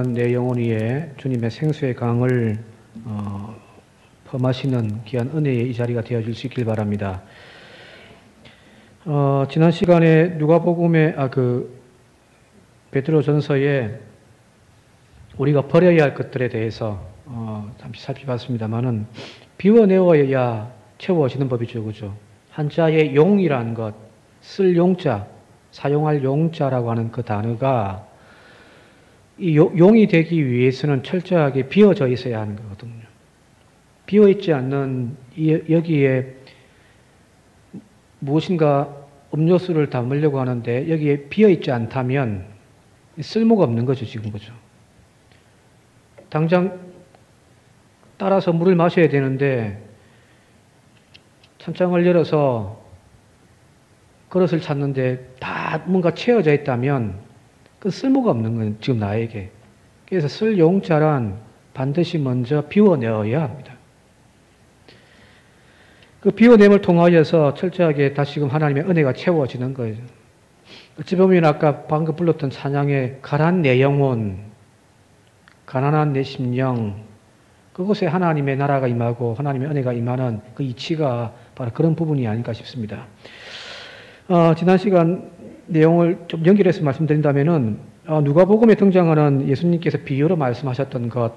내 영혼 위에 주님의 생수의 강을 범하시는 귀한 은혜의 이 자리가 되어줄 수 있길 바랍니다. 지난 시간에 누가복음의 베드로전서에 우리가 버려야 할 것들에 대해서 잠시 살펴봤습니다만은 비워내어야 채워지는 법이죠, 그죠? 한자의 용이라는 것, 쓸 용자, 사용할 용자라고 하는 그 단어가 이 용이 되기 위해서는 철저하게 비워져 있어야 하는 거거든요. 비워있지 않는 여기에 무엇인가 음료수를 담으려고 하는데 여기에 비어있지 않다면 쓸모가 없는 거죠, 지금 그죠? 당장 따라서 물을 마셔야 되는데 찬장을 열어서 그릇을 찾는데 다 뭔가 채워져 있다면 그 쓸모가 없는 건 지금 나에게. 그래서 쓸 용자란 반드시 먼저 비워내어야 합니다. 그 비워냄을 통하여서 철저하게 다시금 하나님의 은혜가 채워지는 거예요. 어찌 보면 아까 방금 불렀던 찬양의 가난 내 영혼, 가난한 내 심령, 그곳에 하나님의 나라가 임하고 하나님의 은혜가 임하는 그 이치가 바로 그런 부분이 아닐까 싶습니다. 지난 시간 내용을 좀 연결해서 말씀드린다면은 누가복음에 등장하는 예수님께서 비유로 말씀하셨던 것,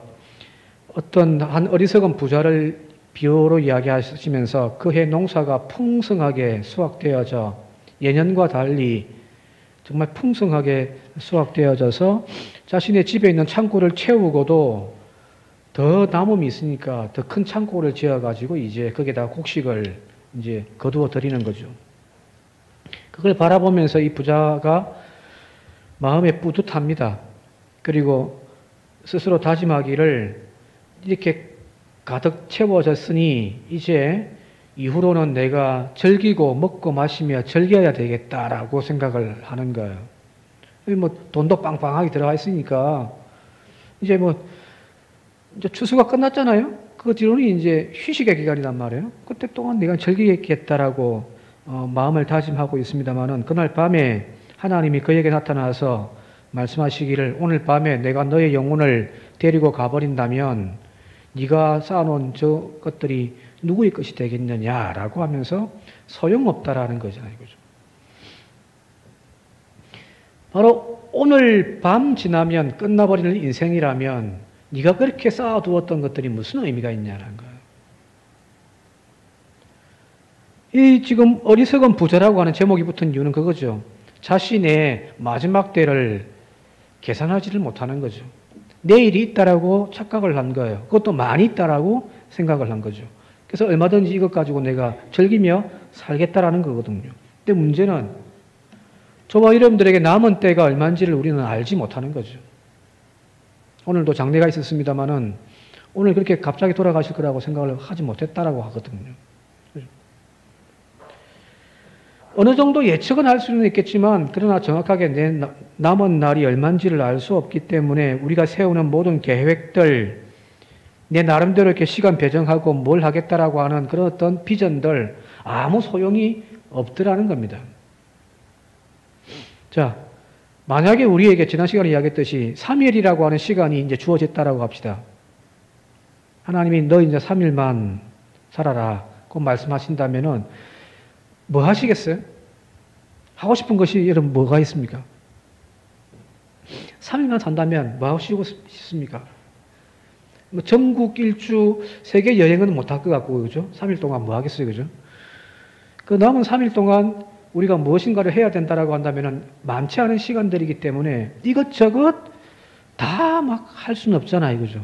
어떤 한 어리석은 부자를 비유로 이야기하시면서 그해 농사가 풍성하게 수확되어져 예년과 달리 정말 풍성하게 수확되어져서 자신의 집에 있는 창고를 채우고도 더 남음이 있으니까 더 큰 창고를 지어가지고 이제 거기에다 곡식을 이제 거두어 드리는 거죠. 그걸 바라보면서 이 부자가 마음에 뿌듯합니다. 그리고 스스로 다짐하기를 이렇게 가득 채워졌으니 이제 이후로는 내가 즐기고 먹고 마시며 즐겨야 되겠다라고 생각을 하는 거예요. 돈도 빵빵하게 들어가 있으니까 이제 이제 추수가 끝났잖아요. 그 뒤로는 이제 휴식의 기간이란 말이에요. 그때 동안 내가 즐기겠다라고 마음을 다짐하고 있습니다만은 그날 밤에 하나님이 그에게 나타나서 말씀하시기를 오늘 밤에 내가 너의 영혼을 데리고 가버린다면 네가 쌓아놓은 저 것들이 누구의 것이 되겠느냐라고 하면서 소용없다라는 거잖아요. 그죠? 바로 오늘 밤 지나면 끝나버리는 인생이라면 네가 그렇게 쌓아두었던 것들이 무슨 의미가 있냐는 거예요. 이 지금 어리석은 부자라고 하는 제목이 붙은 이유는 그거죠. 자신의 마지막 때를 계산하지를 못하는 거죠. 내일이 있다라고 착각을 한 거예요. 그것도 많이 있다라고 생각을 한 거죠. 그래서 얼마든지 이것 가지고 내가 즐기며 살겠다라는 거거든요. 근데 문제는 저와 여러분들에게 남은 때가 얼마인지를 우리는 알지 못하는 거죠. 오늘도 장례가 있었습니다만은 오늘 그렇게 갑자기 돌아가실 거라고 생각을 하지 못했다라고 하거든요. 어느 정도 예측은 할 수는 있겠지만 그러나 정확하게 내 남은 날이 얼마인지를 알 수 없기 때문에 우리가 세우는 모든 계획들, 내 나름대로 이렇게 시간 배정하고 뭘 하겠다라고 하는 그런 어떤 비전들 아무 소용이 없더라는 겁니다. 자, 만약에 우리에게 지난 시간에 이야기했듯이 3일이라고 하는 시간이 이제 주어졌다라고 합시다. 하나님이 너 이제 3일만 살아라. 그 말씀하신다면은 뭐 하시겠어요? 하고 싶은 것이 여러분 뭐가 있습니까? 3일만 산다면 뭐 하시고 싶습니까? 전국 일주 세계 여행은 못 할 것 같고, 그죠? 3일 동안 뭐 하겠어요, 그죠? 그 남은 3일 동안 우리가 무엇인가를 해야 된다라고 한다면은 많지 않은 시간들이기 때문에 이것저것 다 막 할 수는 없잖아요, 그죠?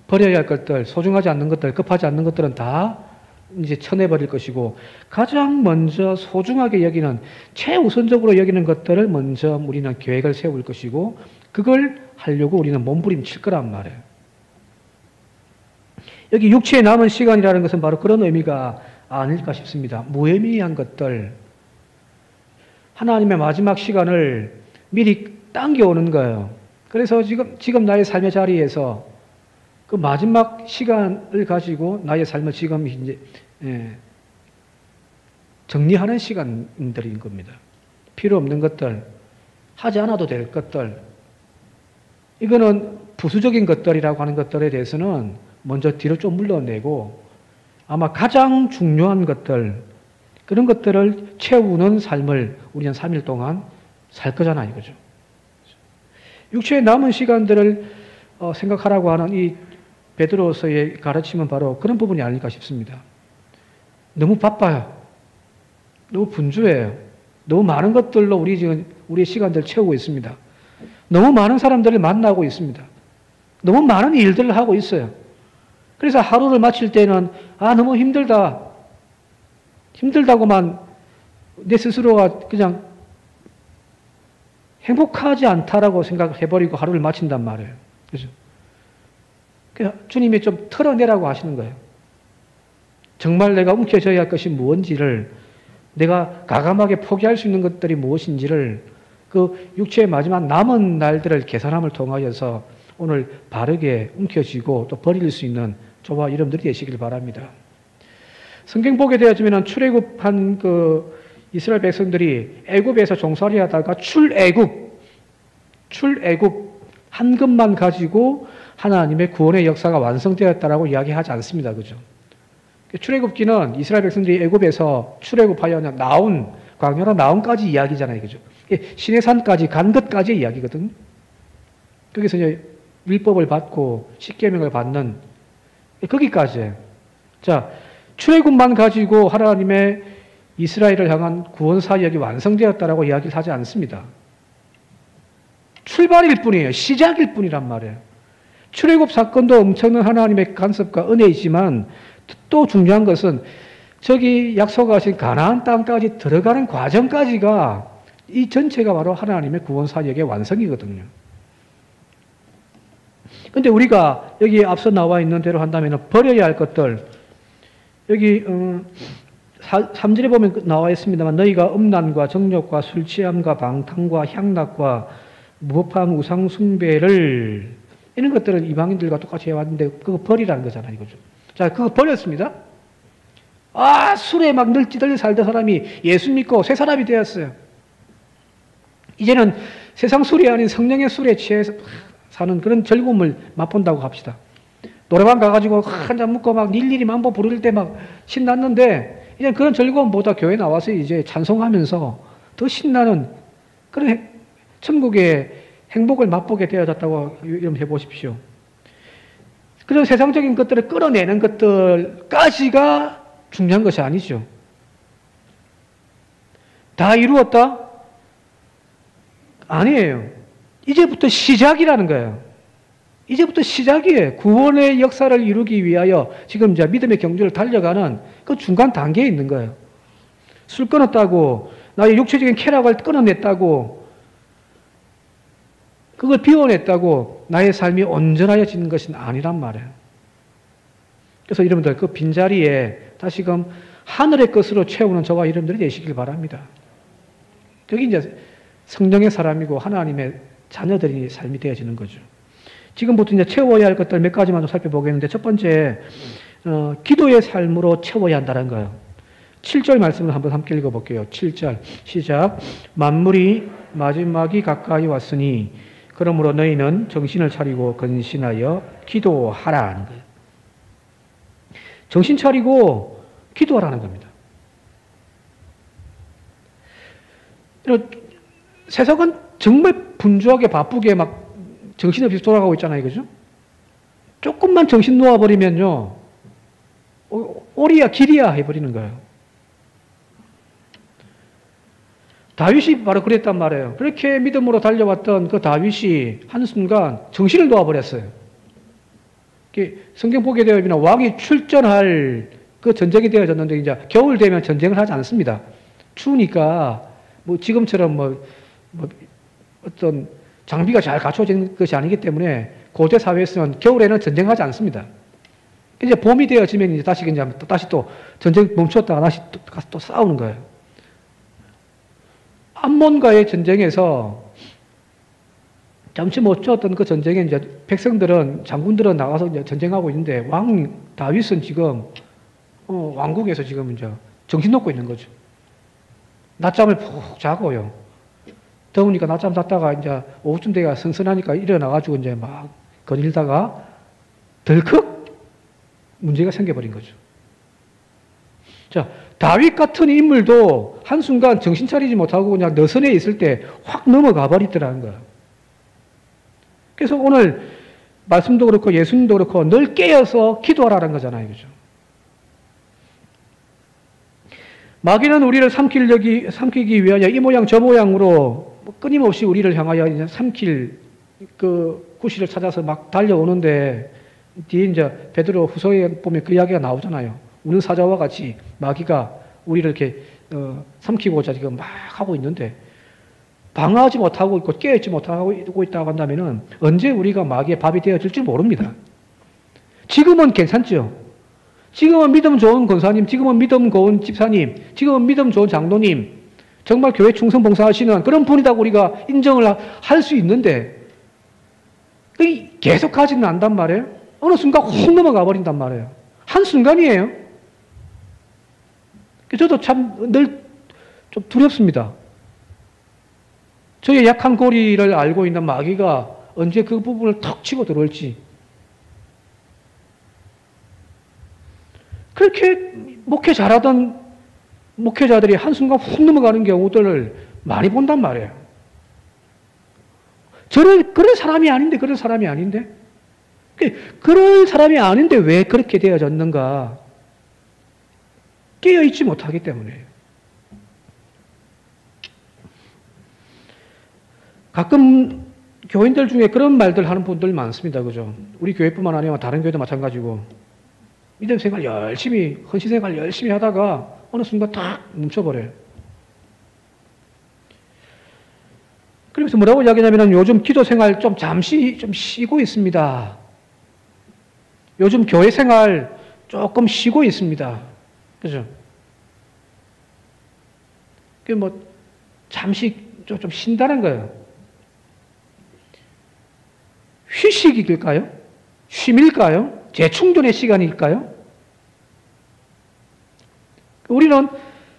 버려야 할 것들, 소중하지 않는 것들, 급하지 않는 것들은 다 이제 쳐내버릴 것이고 가장 먼저 소중하게 여기는 최우선적으로 여기는 것들을 먼저 우리는 계획을 세울 것이고 그걸 하려고 우리는 몸부림칠 거란 말이에요. 여기 육체에 남은 시간이라는 것은 바로 그런 의미가 아닐까 싶습니다. 무의미한 것들, 하나님의 마지막 시간을 미리 당겨오는 거예요. 그래서 지금 나의 삶의 자리에서 그 마지막 시간을 가지고 나의 삶을 지금 이제 정리하는 시간들인 겁니다. 필요 없는 것들, 하지 않아도 될 것들, 이거는 부수적인 것들이라고 하는 것들에 대해서는 먼저 뒤로 좀 물러내고 아마 가장 중요한 것들, 그런 것들을 채우는 삶을 우리는 3일 동안 살 거잖아요. 이거죠. 육체의 남은 시간들을 생각하라고 하는 이 베드로서의 가르침은 바로 그런 부분이 아닐까 싶습니다. 너무 바빠요. 너무 분주해요. 너무 많은 것들로 우리의 시간들을 채우고 있습니다. 너무 많은 사람들을 만나고 있습니다. 너무 많은 일들을 하고 있어요. 그래서 하루를 마칠 때는 너무 힘들다. 힘들다고만 내 스스로가 그냥 행복하지 않다라고 생각해버리고 하루를 마친단 말이에요. 그죠? 그래서 주님이 좀 털어내라고 하시는 거예요. 정말 내가 움켜져야 할 것이 무엇인지를, 내가 가감하게 포기할 수 있는 것들이 무엇인지를 그 육체의 마지막 남은 날들을 계산함을 통하여서 오늘 바르게 움켜쥐고 또 버릴 수 있는 저와 여러분들이 되시길 바랍니다. 성경 보게 되어지면 출애굽한 그 이스라엘 백성들이 애굽에서 종살이 하다가 출애굽 한 것만 가지고 하나님의 구원의 역사가 완성되었다라고 이야기하지 않습니다. 그죠? 출애굽기는 이스라엘 백성들이 애굽에서 출애굽하여 나온, 광야로 나온까지 이야기잖아요. 그죠? 시내산까지 간 것까지의 이야기거든요. 거기서 이제 율법을 받고 십계명을 받는 거기까지예요. 자, 출애굽만 가지고 하나님의 이스라엘을 향한 구원 사역이 완성되었다라고 이야기를 하지 않습니다. 출발일 뿐이에요. 시작일 뿐이란 말이에요. 출애굽 사건도 엄청난 하나님의 간섭과 은혜이지만 또 중요한 것은 저기 약속하신 가나안 땅까지 들어가는 과정까지가 이 전체가 바로 하나님의 구원 사역의 완성이거든요. 근데 우리가 여기 앞서 나와 있는 대로 한다면 버려야 할 것들, 여기 3절에 보면 나와 있습니다만 너희가 음란과 정욕과 술 취함과 방탕과 향락과 무법한 우상 숭배를, 이런 것들은 이방인들과 똑같이 해왔는데 그거 버리라는 거잖아요. 이거죠. 자, 그거 버렸습니다. 술에 막 늘 찌들려 살던 사람이 예수 믿고 새 사람이 되었어요. 이제는 세상 술이 아닌 성령의 술에 취해서 사는 그런 즐거움을 맛본다고 합시다. 노래방 가가지고 한잔 묻고 막 일일이 만보 부를 때 막 신났는데 이제 그런 즐거움보다 교회 나와서 이제 찬송하면서 더 신나는 그런 천국의 행복을 맛보게 되어졌다고 여러분 해보십시오. 그런 세상적인 것들을 끌어내는 것들까지가 중요한 것이 아니죠. 다 이루었다? 아니에요. 이제부터 시작이라는 거예요. 이제부터 시작이에요. 구원의 역사를 이루기 위하여 지금 이제 믿음의 경주를 달려가는 그 중간 단계에 있는 거예요. 술 끊었다고, 나의 육체적인 쾌락을 끊어냈다고, 그걸 비워냈다고 나의 삶이 온전해지는 것은 아니란 말이에요. 그래서 여러분들 그 빈자리에 다시금 하늘의 것으로 채우는 저와 여러분들이 되시길 바랍니다. 그게 이제 성령의 사람이고 하나님의 자녀들이 삶이 되어지는 거죠. 지금부터 이제 채워야 할 것들 몇 가지만 좀 살펴보겠는데, 첫 번째, 기도의 삶으로 채워야 한다는 거예요. 7절 말씀을 한번 함께 읽어볼게요. 7절 시작. 만물이 마지막이 가까이 왔으니 그러므로 너희는 정신을 차리고 근신하여 기도하라는 거예요. 정신 차리고 기도하라는 겁니다. 세상은 정말 분주하게 바쁘게 막 정신없이 돌아가고 있잖아요. 그죠? 조금만 정신 놓아버리면요, 오리야 길이야 해버리는 거예요. 다윗이 바로 그랬단 말이에요. 그렇게 믿음으로 달려왔던 그 다윗이 한순간 정신을 놓아버렸어요. 성경 보게 되면 왕이 출전할 그 전쟁이 되어졌는데, 이제 겨울 되면 전쟁을 하지 않습니다. 추우니까, 뭐 지금처럼 어떤 장비가 잘 갖춰진 것이 아니기 때문에 고대 사회에서는 겨울에는 전쟁하지 않습니다. 이제 봄이 되어지면 이제 다시 또 전쟁 멈췄다가 다시 가서 또 싸우는 거예요. 암몬과의 전쟁에서 잠시 못 쳤던 그 전쟁에 이제 백성들은, 장군들은 나가서 이제 전쟁하고 있는데 왕 다윗은 지금 왕국에서 지금 이제 정신 놓고 있는 거죠. 낮잠을 푹 자고요. 더우니까 낮잠 잤다가 이제 오후쯤 되가 선선하니까 일어나가지고 이제 막 거닐다가 덜컥 문제가 생겨버린 거죠. 자, 다윗 같은 인물도 한순간 정신 차리지 못하고 그냥 너선에 있을 때 확 넘어가 버리더라는 거예요. 그래서 오늘 말씀도 그렇고 예수님도 그렇고 늘 깨어서 기도하라는 거잖아요. 그죠? 마귀는 우리를 삼키기 위하여 이 모양 저 모양으로 끊임없이 우리를 향하여 이제 삼킬 그 구실을 찾아서 막 달려오는데 뒤에 이제 베드로 후서에 보면 그 이야기가 나오잖아요. 우는 사자와 같이 마귀가 우리를 이렇게 삼키고자 지금 막 하고 있는데 방어하지 못하고 있고 깨어있지 못하고 있다고 한다면은 언제 우리가 마귀의 밥이 되어질지 모릅니다. 지금은 괜찮죠. 지금은 믿음 좋은 권사님, 지금은 믿음 좋은 집사님, 지금은 믿음 좋은 장로님, 정말 교회 충성 봉사하시는 그런 분이라고 우리가 인정을 할 수 있는데 계속 가지는 않단 말이에요. 어느 순간 확 넘어가 버린단 말이에요. 한순간이에요. 저도 참 늘 좀 두렵습니다. 저의 약한 고리를 알고 있는 마귀가 언제 그 부분을 턱 치고 들어올지. 그렇게 목회 잘하던 목회자들이 한순간 훅 넘어가는 경우들을 많이 본단 말이에요. 그런 사람이 아닌데, 그런 사람이 아닌데? 그런 사람이 아닌데 왜 그렇게 되어졌는가? 깨어있지 못하기 때문에. 가끔 교인들 중에 그런 말들 하는 분들 많습니다. 그죠? 우리 교회뿐만 아니라 다른 교회도 마찬가지고. 믿음 생활 열심히, 헌신 생활 열심히 하다가 어느 순간 탁 멈춰버려요. 그러면서 뭐라고 이야기하냐면 요즘 기도 생활 좀 잠시 좀 쉬고 있습니다. 요즘 교회 생활 조금 쉬고 있습니다. 그죠? 그 뭐 잠시 좀 쉰다는 거예요. 휴식일까요? 쉼일까요? 재충전의 시간일까요? 우리는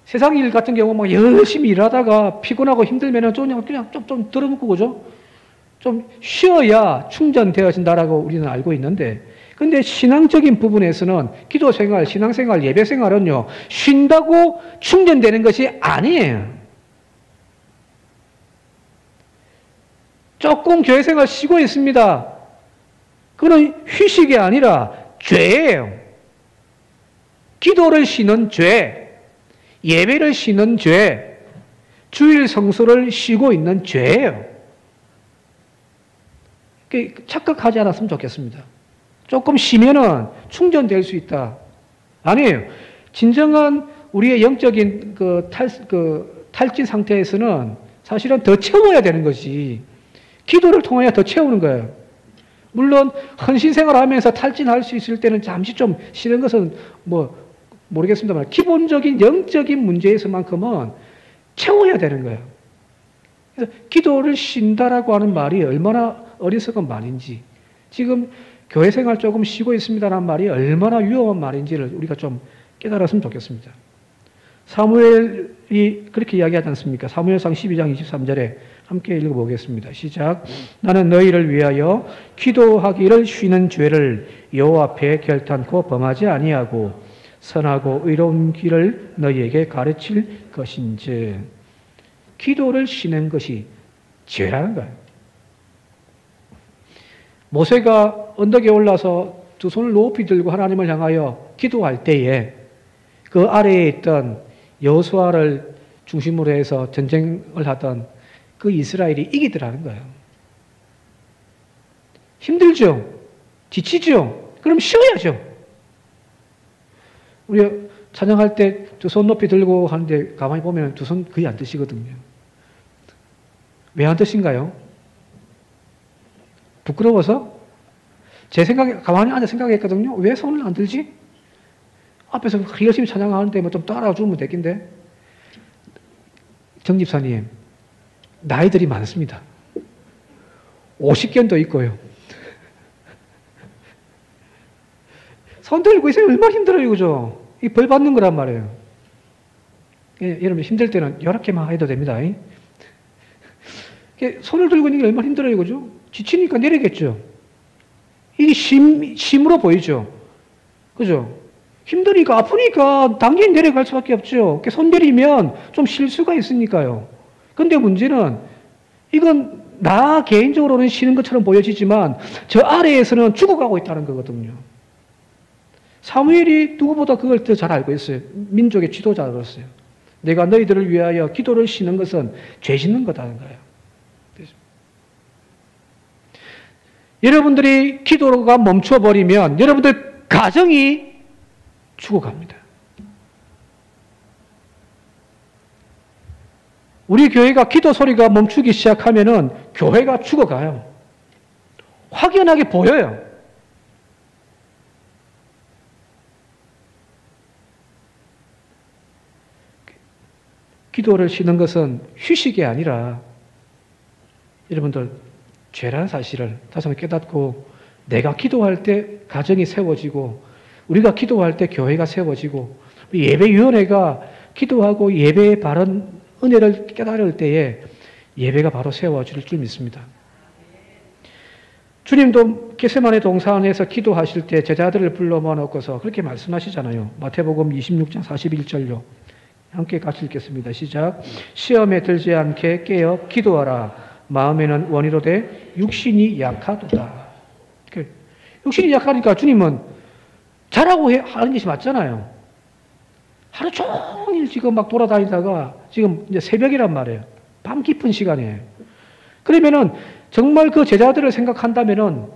세상 일 같은 경우 막 열심히 일하다가 피곤하고 힘들면은 그냥 좀 들어놓고 그죠? 좀 쉬어야 충전되어진다라고 우리는 알고 있는데, 근데 신앙적인 부분에서는 기도 생활, 신앙 생활, 예배 생활은요, 쉰다고 충전되는 것이 아니에요. 조금 교회 생활 쉬고 있습니다. 그건 휴식이 아니라 죄예요. 기도를 쉬는 죄, 예배를 쉬는 죄, 주일 성수를 쉬고 있는 죄예요. 착각하지 않았으면 좋겠습니다. 조금 쉬면은 충전될 수 있다. 아니에요. 진정한 우리의 영적인 탈진 상태에서는 사실은 더 채워야 되는 것이 기도를 통하여 더 채우는 거예요. 물론 헌신 생활하면서 탈진할 수 있을 때는 잠시 좀 쉬는 것은 뭐 모르겠습니다만 기본적인 영적인 문제에서만큼은 채워야 되는 거예요. 그래서 기도를 쉰다라고 하는 말이 얼마나 어리석은 말인지, 지금 교회 생활 조금 쉬고 있습니다라는 말이 얼마나 위험한 말인지를 우리가 좀 깨달았으면 좋겠습니다. 사무엘이 그렇게 이야기하지 않습니까? 사무엘상 12장 23절에 함께 읽어보겠습니다. 시작. 나는 너희를 위하여 기도하기를 쉬는 죄를 여호와 앞에 결단코 범하지 아니하고 선하고 의로운 길을 너희에게 가르칠 것인지. 기도를 쉬는 것이 죄라는 거예요. 모세가 언덕에 올라서 두 손을 높이 들고 하나님을 향하여 기도할 때에 그 아래에 있던 여호수아를 중심으로 해서 전쟁을 하던 그 이스라엘이 이기더라는 거예요. 힘들죠? 지치죠? 그럼 쉬어야죠. 우리 찬양할 때 두 손 높이 들고 하는데 가만히 보면 두 손 거의 안 드시거든요. 왜 안 드신가요? 부끄러워서? 제 생각에, 가만히 앉아 생각했거든요. 왜 손을 안 들지? 앞에서 열심히 찬양하는데 뭐 좀 따라와 주면 되겠는데. 정 집사님, 나이들이 많습니다. 50견도 있고요. 손 들고 있으면 얼마나 힘들어요, 그죠? 이 벌 받는 거란 말이에요. 예, 여러분 힘들 때는 이렇게만 해도 됩니다. 손을 들고 있는 게 얼마나 힘들어요, 그죠? 지치니까 내리겠죠. 이게 심으로 보이죠. 그죠? 힘드니까, 아프니까 당연히 내려갈 수밖에 없죠. 손 내리면 좀 쉴 수가 있으니까요. 근데 문제는 이건 나 개인적으로는 쉬는 것처럼 보여지지만 저 아래에서는 죽어가고 있다는 거거든요. 사무엘이 누구보다 그걸 더 잘 알고 있어요. 민족의 지도자로서요. 내가 너희들을 위하여 기도를 쉬는 것은 죄 짓는 거다는 거예요. 여러분들이 기도가 멈춰버리면 여러분들 가정이 죽어갑니다. 우리 교회가 기도 소리가 멈추기 시작하면은 교회가 죽어가요. 확연하게 보여요. 기도를 쉬는 것은 휴식이 아니라 여러분들 죄라는 사실을 다시 한번 깨닫고 내가 기도할 때 가정이 세워지고 우리가 기도할 때 교회가 세워지고 예배위원회가 기도하고 예배의 바른 은혜를 깨달을 때에 예배가 바로 세워질 줄 믿습니다. 주님도 겟세마네 동산에서 기도하실 때 제자들을 불러 모아놓고서 그렇게 말씀하시잖아요. 마태복음 26장 41절요. 함께 같이 읽겠습니다. 시작. 시험에 들지 않게 깨어 기도하라. 마음에는 원이로되 육신이 약하도다. 육신이 약하니까 주님은 잘하고 하는 것이 맞잖아요. 하루 종일 지금 막 돌아다니다가 지금 이제 새벽이란 말이에요. 밤 깊은 시간이에요. 그러면은 정말 그 제자들을 생각한다면은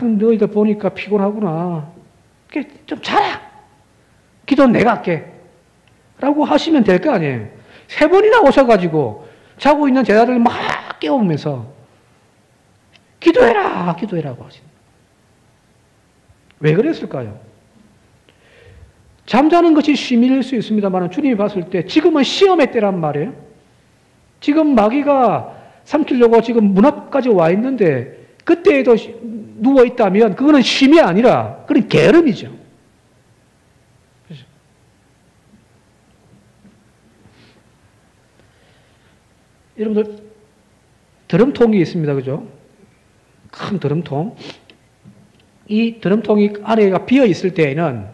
너희들 보니까 피곤하구나. 좀 자라. 기도는 내가 할게. 라고 하시면 될 거 아니에요. 3번이나 오셔가지고 자고 있는 제자들을 막 깨우면서 기도해라, 기도해라고 하시는. 왜 그랬을까요? 잠자는 것이 쉼일 수 있습니다만 주님이 봤을 때 지금은 시험의 때란 말이에요. 지금 마귀가 삼키려고 지금 문 앞까지 와 있는데 그때에도 누워 있다면 그거는 쉼이 아니라 그건 게으름이죠. 그렇죠? 여러분들 드럼통이 있습니다. 그죠? 큰 드럼통. 이 드럼통이 안에가 비어 있을 때에는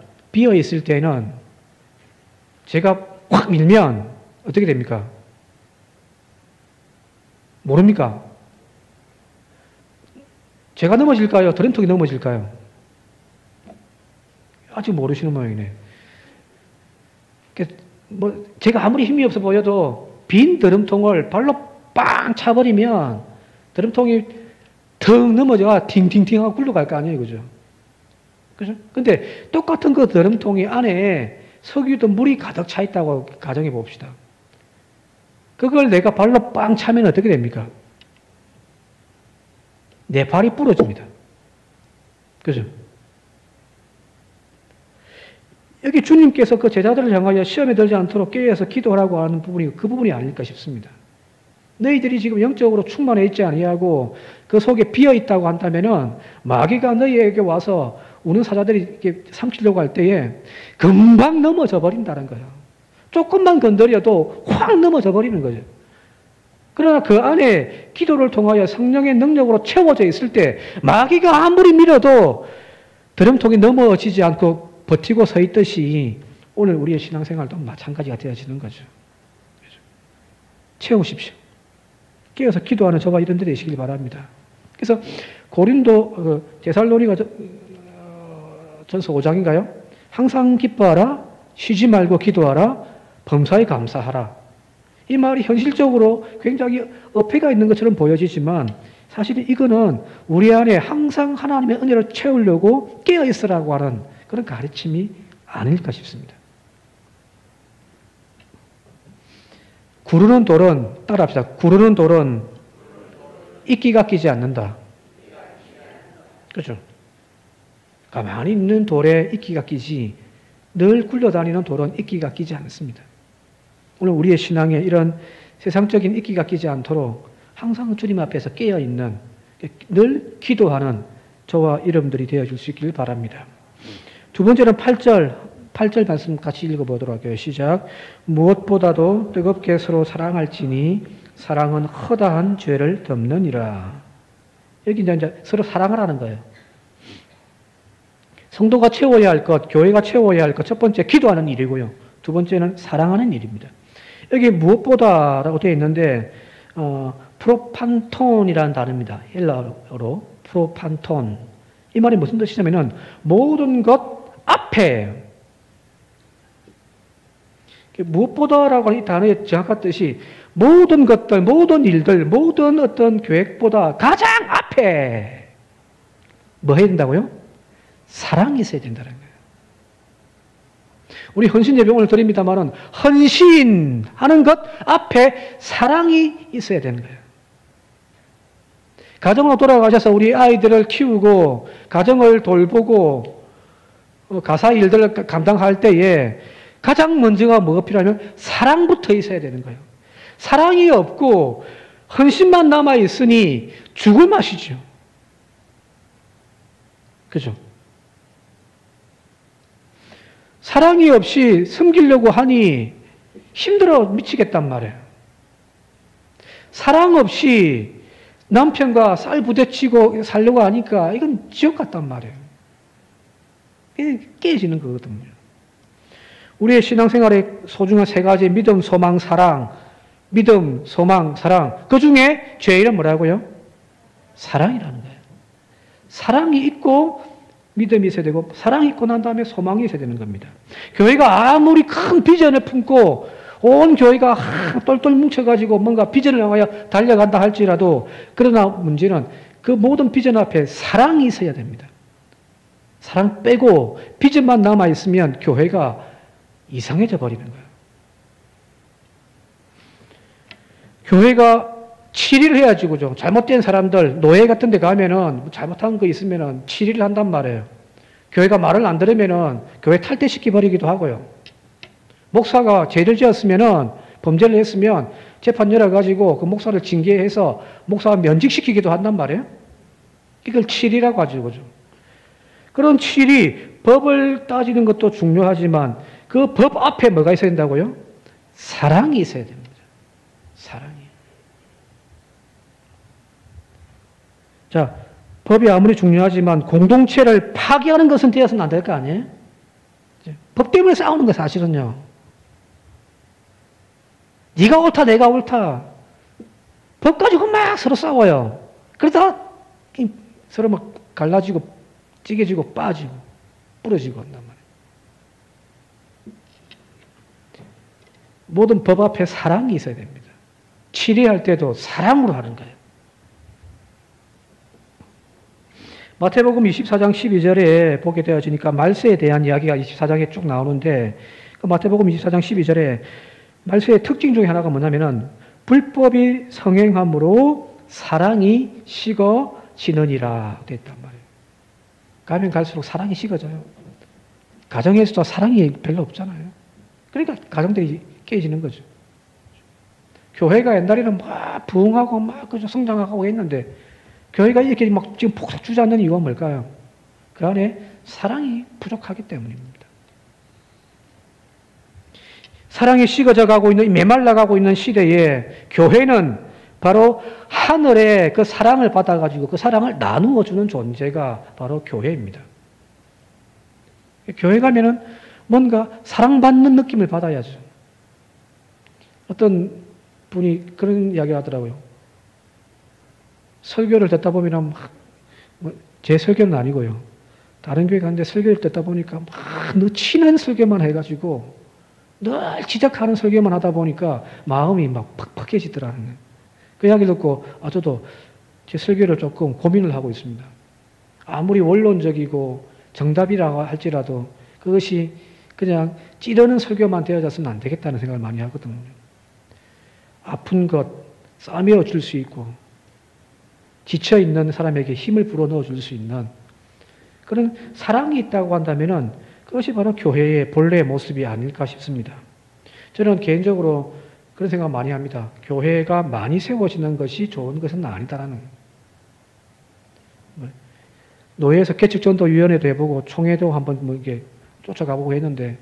제가 확 밀면 어떻게 됩니까? 모릅니까? 제가 넘어질까요? 드럼통이 넘어질까요? 아직 모르시는 모양이네. 제가 아무리 힘이 없어 보여도 빈 드럼통을 발로 빵 차버리면 드럼통이 腾넘어져가 팅팅팅 하고 굴러갈 거 아니에요. 그죠? 그죠? 근데 똑같은 그 드럼통이 안에 석유도 물이 가득 차 있다고 가정해 봅시다. 그걸 내가 발로 빵 차면 어떻게 됩니까? 내 발이 부러집니다. 그죠? 여기 주님께서 그 제자들을 향하여 시험에 들지 않도록 깨어서 기도하라고 하는 부분이 그 부분이 아닐까 싶습니다. 너희들이 지금 영적으로 충만해 있지 아니하고 그 속에 비어 있다고 한다면은 마귀가 너희에게 와서 우는 사자들이 이렇게 삼키려고 할 때에 금방 넘어져 버린다는 거예요. 조금만 건드려도 확 넘어져 버리는 거죠. 그러나 그 안에 기도를 통하여 성령의 능력으로 채워져 있을 때 마귀가 아무리 밀어도 드럼통이 넘어지지 않고 버티고 서 있듯이 오늘 우리의 신앙생활도 마찬가지가 되어지는 거죠. 채우십시오. 깨어서 기도하는 저와 이런 데 되시길 바랍니다. 그래서 고린도 데살로니가 전서 5장인가요? 항상 기뻐하라, 쉬지 말고 기도하라, 범사에 감사하라. 이 말이 현실적으로 굉장히 어폐가 있는 것처럼 보여지지만 사실 이거는 우리 안에 항상 하나님의 은혜를 채우려고 깨어있으라고 하는 그런 가르침이 아닐까 싶습니다. 구르는 돌은, 따라합시다. 구르는 돌은 이끼가 끼지 않는다. 그렇죠? 가만히 있는 돌에 이끼가 끼지 늘 굴러다니는 돌은 이끼가 끼지 않습니다. 오늘 우리의 신앙에 이런 세상적인 이끼가 끼지 않도록 항상 주님 앞에서 깨어있는 늘 기도하는 저와 여러분들이 되어줄 수 있길 바랍니다. 두 번째는 8절 말씀 같이 읽어보도록 할게요. 시작. 무엇보다도 뜨겁게 서로 사랑할지니 사랑은 허다한 죄를 덮느니라. 여기 이제 서로 사랑을 하는 거예요. 성도가 채워야 할 것, 교회가 채워야 할 것, 첫 번째 기도하는 일이고요. 두 번째는 사랑하는 일입니다. 여기 무엇보다라고 되어 있는데 프로판톤이라는 단어입니다. 헬라어로 프로판톤. 이 말이 무슨 뜻이냐면은 모든 것 앞에, 무엇보다라고 하는 이 단어의 정확한 뜻이 모든 것들, 모든 일들, 모든 어떤 계획보다 가장 앞에 뭐 해야 된다고요? 사랑이 있어야 된다는 거예요. 우리 헌신 예배 오늘 드립니다만은 헌신하는 것 앞에 사랑이 있어야 되는 거예요. 가정으로 돌아가셔서 우리 아이들을 키우고 가정을 돌보고 가사 일들을 감당할 때에 가장 먼저가 뭐가 필요하면 사랑부터 있어야 되는 거예요. 사랑이 없고 헌신만 남아있으니 죽을 맛이죠. 그죠? 사랑이 없이 섬기려고 하니 힘들어 미치겠단 말이에요. 사랑 없이 남편과 쌀 부대치고 살려고 하니까 이건 지옥 같단 말이에요. 깨지는 거거든요. 우리의 신앙생활의 소중한 세 가지 믿음, 소망, 사랑. 믿음, 소망, 사랑. 그 중에 제일은 뭐라고요? 사랑이라는 거예요. 사랑이 있고 믿음이 있어야 되고 사랑이 있고 난 다음에 소망이 있어야 되는 겁니다. 교회가 아무리 큰 비전을 품고 온 교회가 똘똘 뭉쳐가지고 뭔가 비전을 향하여 달려간다 할지라도 그러나 문제는 그 모든 비전 앞에 사랑이 있어야 됩니다. 사랑 빼고 비전만 남아있으면 교회가 이상해져 버리는 거예요. 교회가 치리를 해야지, 그죠? 잘못된 사람들, 노예 같은 데 가면은 잘못한 거 있으면은 치리를 한단 말이에요. 교회가 말을 안 들으면은 교회 탈퇴시켜 버리기도 하고요. 목사가 죄를 지었으면은 범죄를 했으면 재판 열어가지고 그 목사를 징계해서 목사가 면직시키기도 한단 말이에요. 이걸 치리라고 하죠, 그죠? 그런 치리, 법을 따지는 것도 중요하지만 그 법 앞에 뭐가 있어야 된다고요? 사랑이 있어야 됩니다. 사랑이. 자, 법이 아무리 중요하지만 공동체를 파괴하는 것은 되어서는 안 될 거 아니에요? 법 때문에 싸우는 거 사실은요. 네가 옳다, 내가 옳다. 법 가지고 막 서로 싸워요. 그러다가 서로 막 갈라지고 찌개지고 빠지고 부러지고 한단 말이에요. 모든 법 앞에 사랑이 있어야 됩니다. 치리할 때도 사랑으로 하는 거예요. 마태복음 24장 12절에 보게 되어지니까 말세에 대한 이야기가 24장에 쭉 나오는데 그 마태복음 24장 12절에 말세의 특징 중에 하나가 뭐냐면은 불법이 성행함으로 사랑이 식어지느니라 됐단 말이에요. 가면 갈수록 사랑이 식어져요. 가정에서도 사랑이 별로 없잖아요. 그러니까 가정들이 깨지는 거죠. 교회가 옛날에는 막 부흥하고 막 성장하고 했는데 교회가 이렇게 막 지금 폭삭 주저앉는 이유가 뭘까요? 그 안에 사랑이 부족하기 때문입니다. 사랑이 식어져 가고 있는, 메말라 가고 있는 시대에 교회는 바로 하늘의 그 사랑을 받아가지고 그 사랑을 나누어 주는 존재가 바로 교회입니다. 교회 가면은 뭔가 사랑받는 느낌을 받아야죠. 어떤 분이 그런 이야기 하더라고요. 설교를 듣다 보면 제 설교는 아니고요. 다른 교회 갔는데 설교를 듣다 보니까 막 친한 설교만 해가지고 늘 지적하는 설교만 하다 보니까 마음이 막 팍팍해지더라는 거예요. 그 이야기 듣고 저도 제 설교를 조금 고민을 하고 있습니다. 아무리 원론적이고 정답이라고 할지라도 그것이 그냥 찌르는 설교만 되어졌으면 안 되겠다는 생각을 많이 하거든요. 아픈 것 싸매어 줄 수 있고 지쳐있는 사람에게 힘을 불어넣어 줄 수 있는 그런 사랑이 있다고 한다면은 그것이 바로 교회의 본래의 모습이 아닐까 싶습니다. 저는 개인적으로 그런 생각 많이 합니다. 교회가 많이 세워지는 것이 좋은 것은 아니다라는. 노예에서 개척전도위원회도 해보고 총회도 한번 이렇게 쫓아가보고 했는데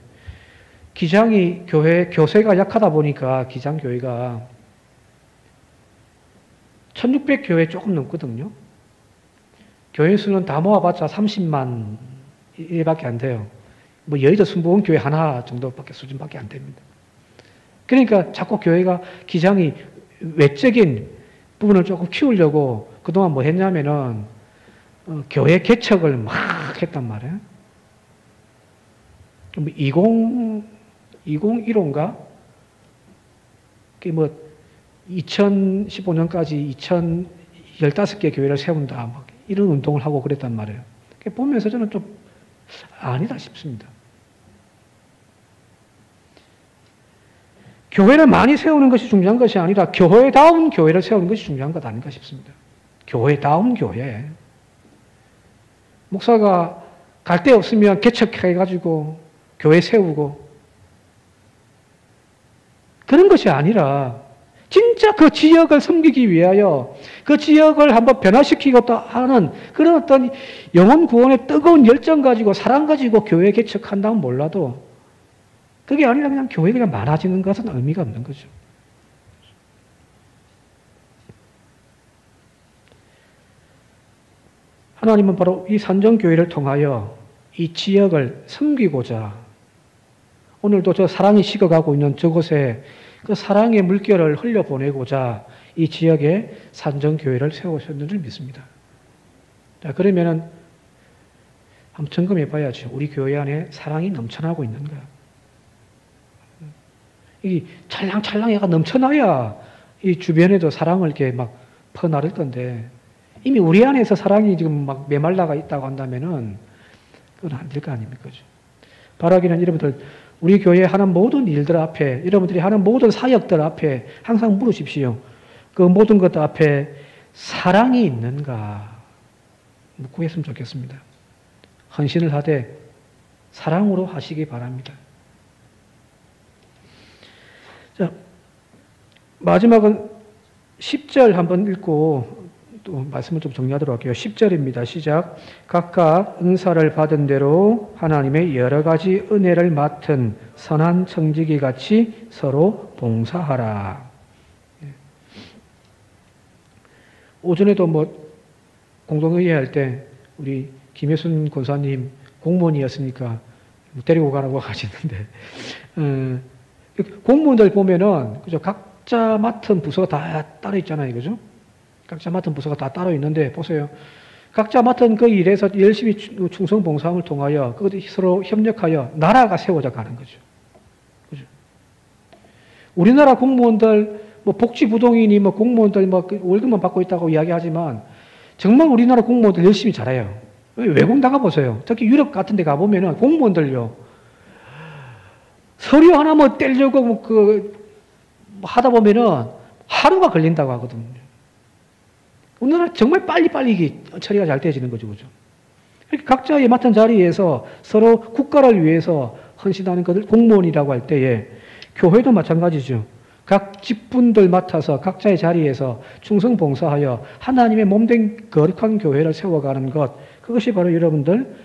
기장이 교세가 약하다 보니까 기장교회가 1600교회 조금 넘거든요. 교회 수는 다 모아봤자 30만 일밖에 안 돼요. 뭐 여의도 순복음교회 하나 정도밖에 수준밖에 안 됩니다. 그러니까 자꾸 교회가 기장이 외적인 부분을 조금 키우려고 그동안 뭐 했냐면은 교회 개척을 막 했단 말이에요. 2015인가? 뭐 2015년까지 2015개 교회를 세운다. 막 이런 운동을 하고 그랬단 말이에요. 보면서 저는 좀 아니다 싶습니다. 교회를 많이 세우는 것이 중요한 것이 아니라 교회다운 교회를 세우는 것이 중요한 것 아닌가 싶습니다. 교회다운 교회. 목사가 갈 데 없으면 개척해가지고 교회 세우고 그런 것이 아니라 진짜 그 지역을 섬기기 위하여 그 지역을 한번 변화시키고 하는 그런 어떤 영혼 구원의 뜨거운 열정 가지고 사랑 가지고 교회 개척한다면 몰라도 그게 아니라 그냥 교회가 그냥 많아지는 것은 의미가 없는 거죠. 하나님은 바로 이 산정교회를 통하여 이 지역을 섬기고자 오늘도 저 사랑이 식어가고 있는 저곳에 그 사랑의 물결을 흘려보내고자 이 지역에 산정교회를 세우셨는 줄 믿습니다. 자, 그러면은 한번 점검해 봐야죠. 우리 교회 안에 사랑이 넘쳐나고 있는가? 이 찰랑찰랑해가 넘쳐나야 이 주변에도 사랑을 이렇게 막 퍼나를 건데 이미 우리 안에서 사랑이 지금 막 메말라가 있다고 한다면은 그건 안 될 거 아닙니까? 바라기는 여러분들 우리 교회에 하는 모든 일들 앞에 여러분들이 하는 모든 사역들 앞에 항상 물으십시오. 그 모든 것 앞에 사랑이 있는가 묻고 했으면 좋겠습니다. 헌신을 하되 사랑으로 하시기 바랍니다. 자, 마지막은 10절 한번 읽고 또 말씀을 좀 정리하도록 할게요. 10절입니다. 시작. 각각 은사를 받은 대로 하나님의 여러 가지 은혜를 맡은 선한 청지기 같이 서로 봉사하라. 오전에도 뭐 공동회의 할 때 우리 김혜순 권사님 공무원이었으니까 데리고 가라고 하시는데 공무원들 보면은 그죠? 각자 맡은 부서가 다 따로 있잖아요. 그죠? 각자 맡은 부서가 다 따로 있는데 보세요. 각자 맡은 그 일에서 열심히 충성 봉사함을 통하여 그것이 서로 협력하여 나라가 세워져 가는 거죠. 그죠? 우리나라 공무원들 뭐 복지부동이니 뭐 공무원들 뭐 월급만 받고 있다고 이야기하지만 정말 우리나라 공무원들 열심히 잘해요. 외국 나가 보세요. 특히 유럽 같은 데 가보면은 공무원들요. 서류 하나 뭐 떼려고 뭐 하다 보면은 하루가 걸린다고 하거든요. 우리나라 정말 빨리빨리 처리가 잘 되어지는 거죠. 그죠? 이렇게 각자의 맡은 자리에서 서로 국가를 위해서 헌신하는 것을 공무원이라고 할 때에 교회도 마찬가지죠. 각 직분들 맡아서 각자의 자리에서 충성 봉사하여 하나님의 몸된 거룩한 교회를 세워가는 것, 그것이 바로 여러분들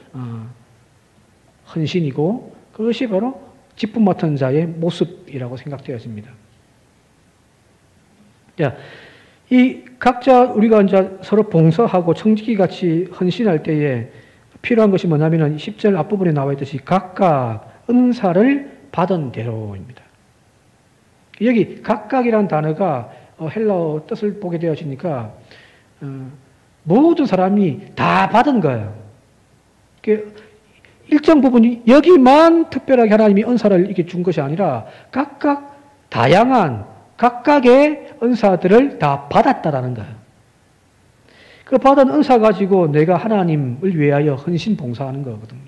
헌신이고 그것이 바로 직분 맡은 자의 모습이라고 생각되어집니다. 자, 이 각자 우리가 이제 서로 봉사하고 청지기 같이 헌신할 때에 필요한 것이 뭐냐면은 10절 앞부분에 나와 있듯이 각각 은사를 받은 대로입니다. 여기 각각이라는 단어가 헬라어 뜻을 보게 되어지니까 모든 사람이 다 받은 거예요. 일정 부분 여기만 특별하게 하나님이 은사를 이렇게 준 것이 아니라 각각 다양한 각각의 은사들을 다 받았다라는 거예요. 그 받은 은사 가지고 내가 하나님을 위하여 헌신 봉사하는 거거든요.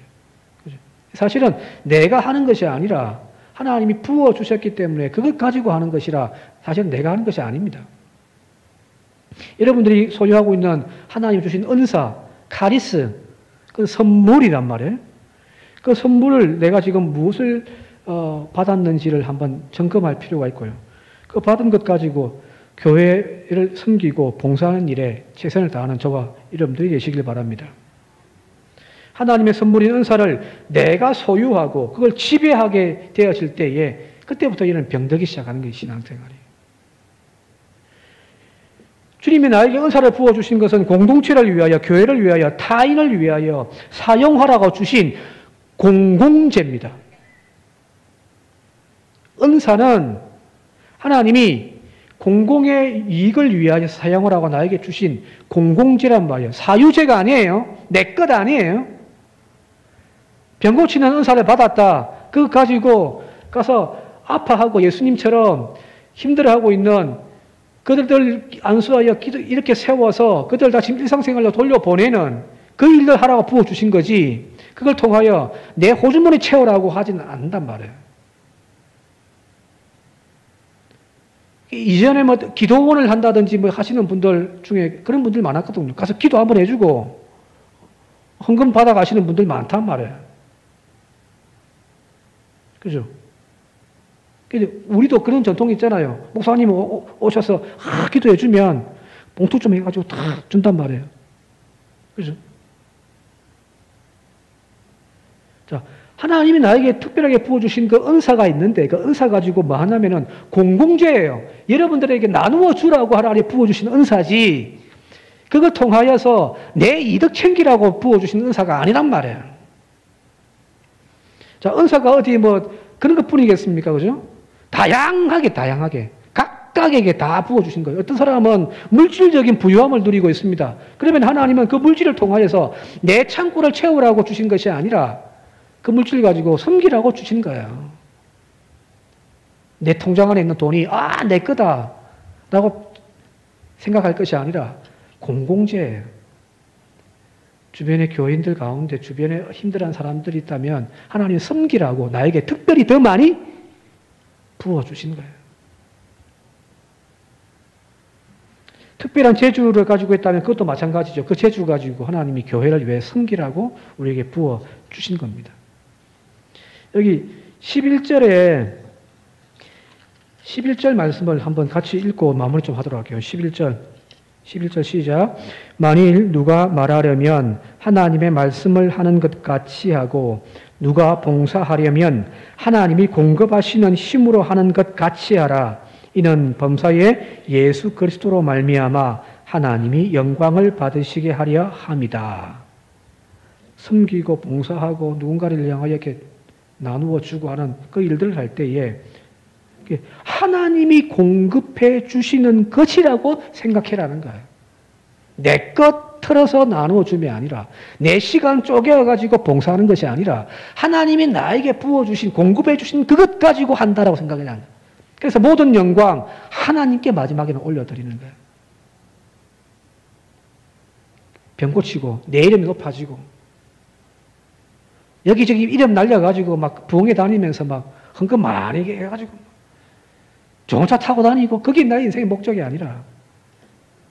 그죠? 사실은 내가 하는 것이 아니라 하나님이 부어주셨기 때문에 그것 가지고 하는 것이라 사실은 내가 하는 것이 아닙니다. 여러분들이 소유하고 있는 하나님 주신 은사, 카리스, 그 선물이란 말이에요. 그 선물을 내가 지금 무엇을 받았는지를 한번 점검할 필요가 있고요. 그 받은 것 가지고 교회를 섬기고 봉사하는 일에 최선을 다하는 저와 여러분들이 되시길 바랍니다. 하나님의 선물인 은사를 내가 소유하고 그걸 지배하게 되어질 때에 그때부터 이런 병들기 시작하는 게 신앙생활이에요. 주님이 나에게 은사를 부어주신 것은 공동체를 위하여, 교회를 위하여, 타인을 위하여 사용하라고 주신 공공재입니다. 은사는 하나님이 공공의 이익을 위하여 사용하라고 나에게 주신 공공재란 말이에요. 사유재가 아니에요. 내 것 아니에요. 병 고치는 은사를 받았다. 그거 가지고 가서 아파하고 예수님처럼 힘들어하고 있는 그들을 안수하여 이렇게 세워서 그들 다 지금 일상생활로 돌려보내는 그 일을 하라고 부어주신 거지, 그걸 통하여 내 호주머니 채우라고 하지는 않는단 말이에요. 이전에 뭐 기도원을 한다든지 뭐 하시는 분들 중에 그런 분들 많았거든요. 가서 기도 한번 해주고 헌금 받아 가시는 분들 많단 말이에요. 그죠? 우리도 그런 전통이 있잖아요. 목사님 오셔서 기도해주면 봉투 좀 해가지고 다 준단 말이에요. 그죠? 자, 하나님이 나에게 특별하게 부어주신 그 은사가 있는데 그 은사 가지고 뭐 하냐면은 공공재예요. 여러분들에게 나누어 주라고 하나님이 부어주신 은사지, 그걸 통하여서 내 이득 챙기라고 부어주신 은사가 아니란 말이에요. 자, 은사가 어디 뭐 그런 것 뿐이겠습니까? 그죠? 다양하게 각각에게 다 부어주신 거예요. 어떤 사람은 물질적인 부유함을 누리고 있습니다. 그러면 하나님은 그 물질을 통하여서 내 창고를 채우라고 주신 것이 아니라 그 물질 가지고 섬기라고 주신 거예요. 내 통장 안에 있는 돈이 내 거다 라고 생각할 것이 아니라 공공재예요. 주변의 교인들 가운데 주변에 힘들어하는 사람들이 있다면 하나님 섬기라고 나에게 특별히 더 많이 부어주신 거예요. 특별한 재주를 가지고 있다면 그것도 마찬가지죠. 그 재주 가지고 하나님이 교회를 위해 섬기라고 우리에게 부어주신 겁니다. 여기 11절 말씀을 한번 같이 읽고 마무리 좀 하도록 할게요. 11절 시작. 만일 누가 말하려면 하나님의 말씀을 하는 것 같이 하고 누가 봉사하려면 하나님이 공급하시는 힘으로 하는 것 같이 하라. 이는 범사에 예수 그리스도로 말미암아 하나님이 영광을 받으시게 하려 함이다. 섬기고 봉사하고 누군가를 향하여 이렇게 나누어 주고 하는 그 일들을 할 때에 하나님이 공급해 주시는 것이라고 생각해라는 거예요. 내 것 틀어서 나누어 줌이 아니라, 내 시간 쪼개어가지고 봉사하는 것이 아니라 하나님이 나에게 부어주신, 공급해 주신 그것 가지고 한다라고 생각해야 합니다. 그래서 모든 영광 하나님께 마지막에는 올려드리는 거예요. 병 고치고 내 이름이 높아지고 여기저기 이름 날려가지고 막 부흥회 다니면서 막 헌금 많이 해가지고 좋은 차 타고 다니고 그게 나의 인생의 목적이 아니라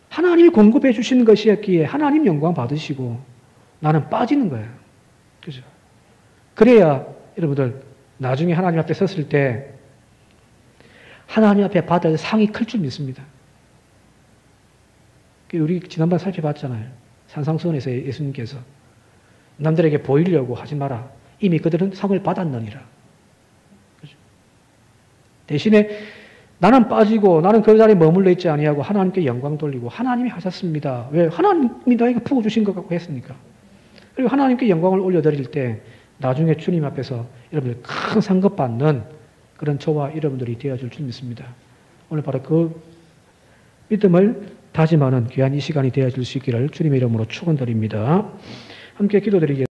하나님이 공급해 주시는 것이었기에 하나님 영광 받으시고 나는 빠지는 거예요. 그죠? 그래야 여러분들 나중에 하나님 앞에 섰을 때 하나님 앞에 받을 상이 클 줄 믿습니다. 우리 지난번 살펴봤잖아요. 산상수원에서 예수님께서 남들에게 보이려고 하지 마라. 이미 그들은 상을 받았느니라. 그죠? 대신에 나는 빠지고 나는 그 자리에 머물러 있지 아니하고 하나님께 영광 돌리고 하나님이 하셨습니다. 왜? 하나님이 나에게 부어주신 것 같고 했으니까. 그리고 하나님께 영광을 올려드릴 때 나중에 주님 앞에서 여러분들 큰 상급 받는 그런 저와 여러분들이 되어줄 줄 믿습니다. 오늘 바로 그 믿음을 다짐하는 귀한 이 시간이 되어줄 수 있기를 주님의 이름으로 축원드립니다. 함께 기도드리겠습니다.